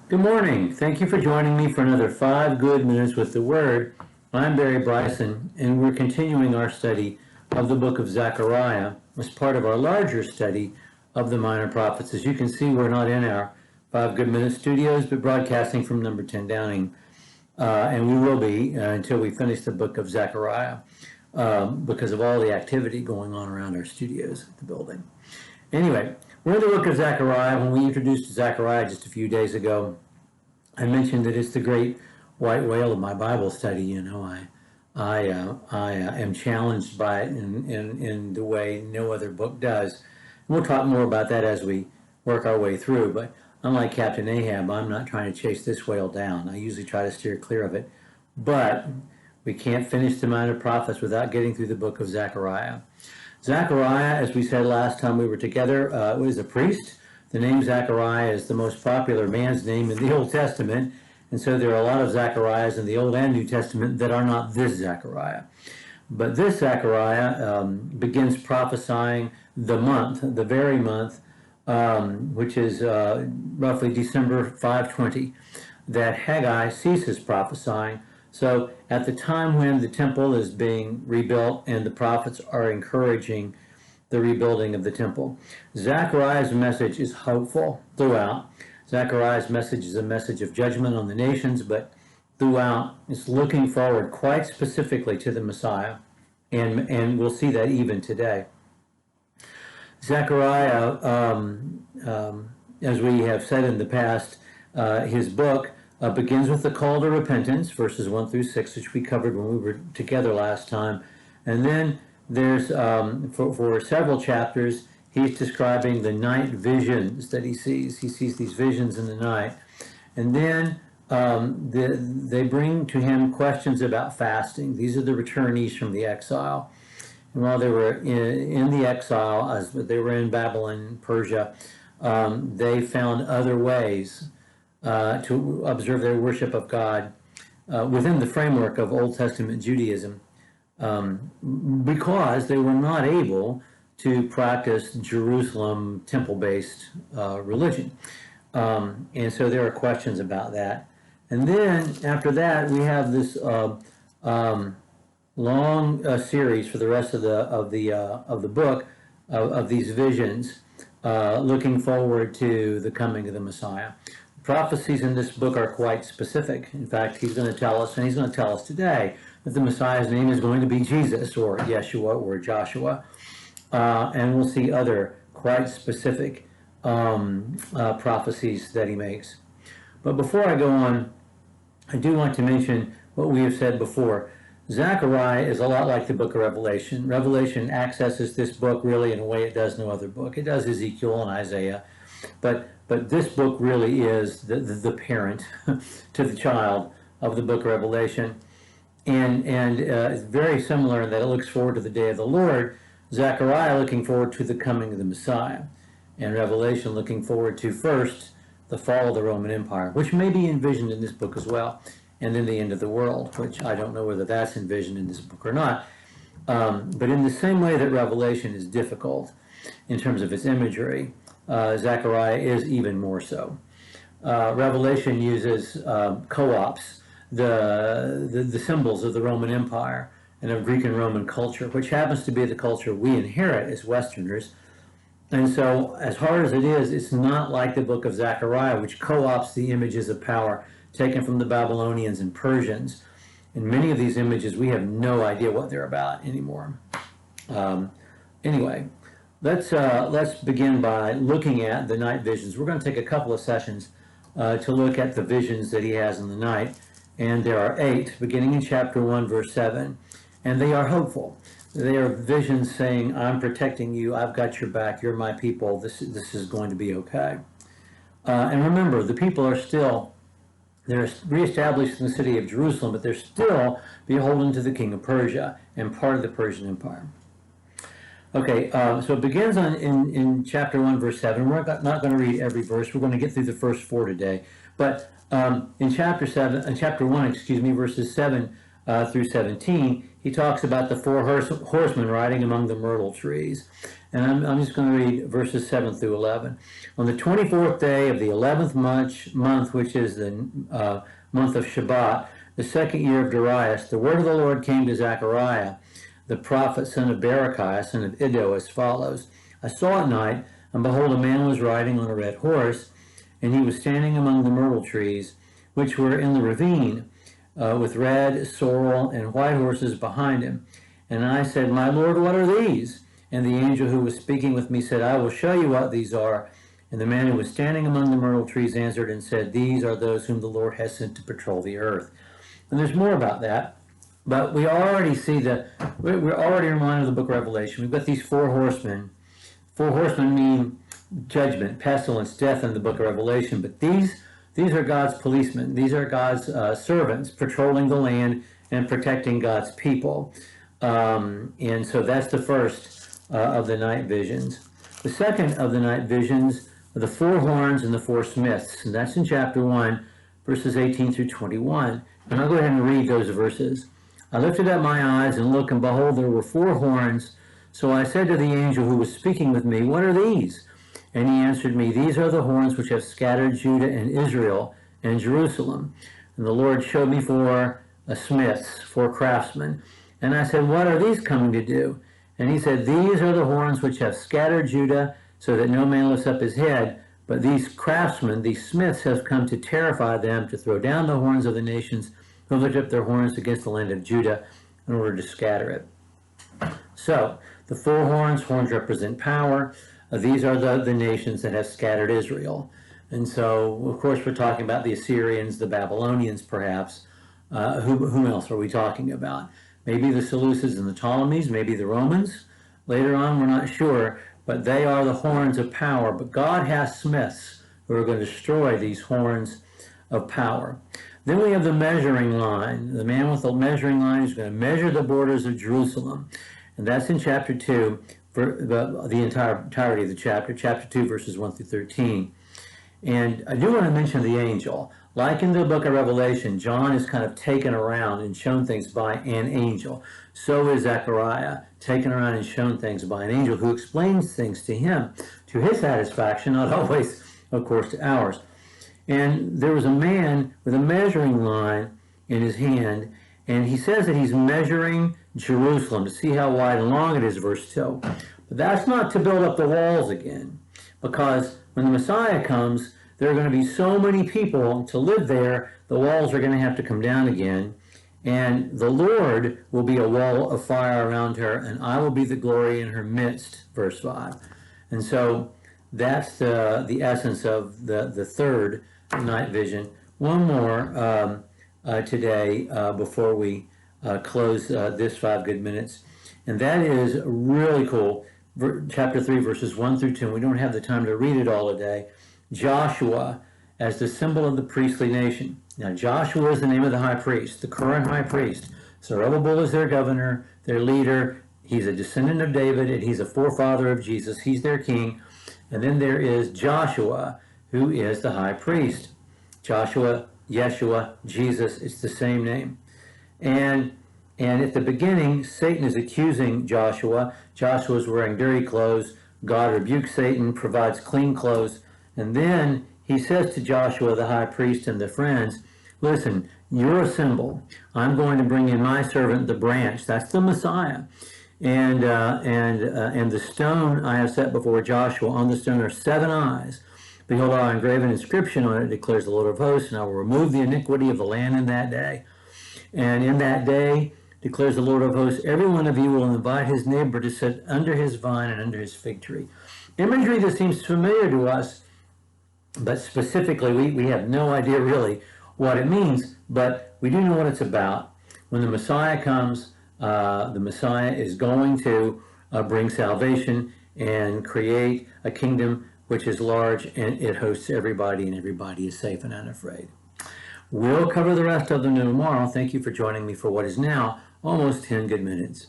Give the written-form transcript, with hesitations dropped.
Good morning. Thank you for joining me for another 5 good minutes with the Word. I'm Barry Bryson, and we're continuing our study of the book of Zechariah as part of our larger study of the minor prophets. As you can see, we're not in our 5 good minutes studios, but broadcasting from number 10 Downing, and we will be until we finish the book of Zechariah because of all the activity going on around our studios at the building. Anyway, we're in the book of Zechariah. When we introduced Zechariah just a few days ago, I mentioned that it's the great white whale of my Bible study. You know, I am challenged by it in the way no other book does. We'll talk more about that as we work our way through, but unlike Captain Ahab, I'm not trying to chase this whale down. I usually try to steer clear of it, but we can't finish the minor prophets without getting through the book of Zechariah. Zechariah, as we said last time we were together, was a priest. The name Zechariah is the most popular man's name in the Old Testament, and so there are a lot of Zechariahs in the Old and New Testament that are not this Zechariah. But this Zechariah begins prophesying the very month, which is roughly December 520, that Haggai ceases prophesying. So at the time when the temple is being rebuilt and the prophets are encouraging the rebuilding of the temple, Zechariah's message is hopeful throughout. Zechariah's message is a message of judgment on the nations, but throughout it's looking forward quite specifically to the Messiah, and we'll see that even today. Zechariah, as we have said in the past, his book begins with the call to repentance, verses 1 through 6, which we covered when we were together last time. And then there's, for several chapters, he's describing the night visions that he sees. He sees these visions in the night. And then they bring to him questions about fasting. These are the returnees from the exile. And while they were in the exile, as they were in Babylon, Persia, they found other ways to observe their worship of God within the framework of Old Testament Judaism, because they were not able to practice Jerusalem temple-based religion. And so there are questions about that. And then after that, we have this long series for the rest of the book of these visions, looking forward to the coming of the Messiah. Prophecies in this book are quite specific. In fact, he's going to tell us, and he's going to tell us today, that the Messiah's name is going to be Jesus, or Yeshua, or Joshua. And we'll see other quite specific prophecies that he makes. But before I go on, I do want to mention what we have said before. Zechariah is a lot like the book of Revelation. Revelation accesses this book really in a way it does no other book. It does Ezekiel and Isaiah, but this book really is the parent to the child of the book of Revelation. And it's very similar in that it looks forward to the day of the Lord. Zechariah looking forward to the coming of the Messiah. And Revelation looking forward to first the fall of the Roman Empire, which may be envisioned in this book as well. And then the end of the world, which I don't know whether that's envisioned in this book or not. But in the same way that Revelation is difficult in terms of its imagery, Zechariah is even more so. Revelation uses co-ops, the symbols of the Roman Empire and of Greek and Roman culture, which happens to be the culture we inherit as Westerners. And so, as hard as it is, it's not like the book of Zechariah, which co-ops the images of power taken from the Babylonians and Persians. In many of these images, we have no idea what they're about anymore. Anyway, let's begin by looking at the night visions. We're going to take a couple of sessions to look at the visions that he has in the night. And there are 8, beginning in chapter 1, verse 7. And they are hopeful. They are visions saying, I'm protecting you, I've got your back, you're my people, this is going to be okay. And remember, the people are still, they're reestablished in the city of Jerusalem, but they're still beholden to the king of Persia and part of the Persian Empire. Okay, so it begins in chapter 1, verse 7. We're not going to read every verse. We're going to get through the first 4 today. But in chapter 1, verses 7 through 17, he talks about the four horsemen riding among the myrtle trees. And I'm just going to read verses 7 through 11. On the 24th day of the 11th month, which is the month of Shabbat, the second year of Darius, the word of the Lord came to Zechariah, the prophet, son of Berechiah, son of Iddo, as follows. I saw at night, and behold, a man was riding on a red horse, and he was standing among the myrtle trees, which were in the ravine, with red, sorrel, and white horses behind him. And I said, My Lord, what are these? And the angel who was speaking with me said, I will show you what these are. And the man who was standing among the myrtle trees answered and said, These are those whom the Lord has sent to patrol the earth. And there's more about that, but we already see we're already reminded of the book of Revelation. We've got these four horsemen. Four horsemen mean judgment, pestilence, death in the book of Revelation, but these are God's policemen. These are God's servants patrolling the land and protecting God's people. And so that's the first of the night visions. The second of the night visions are the four horns and the four smiths. And that's in chapter 1, verses 18 through 21. And I'll go ahead and read those verses. I lifted up my eyes and looked, and behold, there were four horns. So I said to the angel who was speaking with me, What are these? And he answered me, These are the horns which have scattered Judah and Israel and Jerusalem. And the Lord showed me four smiths, four craftsmen. And I said, What are these coming to do? And he said, These are the horns which have scattered Judah, so that no man lifts up his head. But these craftsmen, these smiths, have come to terrify them, to throw down the horns of the nations who lift up their horns against the land of Judah in order to scatter it. So, the four horns represent power. These are the nations that have scattered Israel. And so, of course, we're talking about the Assyrians, the Babylonians, perhaps. Whom else are we talking about? Maybe the Seleucids and the Ptolemies, maybe the Romans. Later on, we're not sure, but they are the horns of power. But God has smiths who are going to destroy these horns of power. Then we have the measuring line. The man with the measuring line is going to measure the borders of Jerusalem. And that's in chapter 2, for the entirety of the chapter 2, verses 1 through 13. And I do want to mention the angel. Like in the book of Revelation, John is kind of taken around and shown things by an angel. So is Zechariah, taken around and shown things by an angel who explains things to him, to his satisfaction, not always, of course, to ours. And there was a man with a measuring line in his hand, and he says that he's measuring Jerusalem to see how wide and long it is, verse 2. But that's not to build up the walls again, because when the Messiah comes, there are going to be so many people to live there, the walls are going to have to come down again. And the Lord will be a wall of fire around her, and I will be the glory in her midst, verse 5. And so that's the essence of the third night vision. One more today before we close this 5 good minutes. And that is really cool. Chapter 3, verses 1 through 2. We don't have the time to read it all today. Joshua as the symbol of the priestly nation. Now, Joshua is the name of the high priest, the current high priest. Zerubbabel is their governor, their leader. He's a descendant of David, and he's a forefather of Jesus. He's their king. And then there is Joshua, who is the high priest. Joshua, Yeshua, Jesus, it's the same name. And at the beginning, Satan is accusing Joshua. Joshua is wearing dirty clothes. God rebukes Satan, provides clean clothes. And then he says to Joshua, the high priest, and the friends, listen, you're a symbol. I'm going to bring in my servant, the branch. That's the Messiah. And the stone I have set before Joshua, on the stone are 7 eyes. Behold, I'll engrave an inscription on it, declares the Lord of hosts, and I will remove the iniquity of the land in that day. And in that day, declares the Lord of hosts, every one of you will invite his neighbor to sit under his vine and under his fig tree. Imagery that seems familiar to us, but specifically, we have no idea really what it means, but we do know what it's about. When the Messiah comes, the Messiah is going to bring salvation and create a kingdom which is large, and it hosts everybody, and everybody is safe and unafraid. We'll cover the rest of them tomorrow. Thank you for joining me for what is now almost 10 good minutes.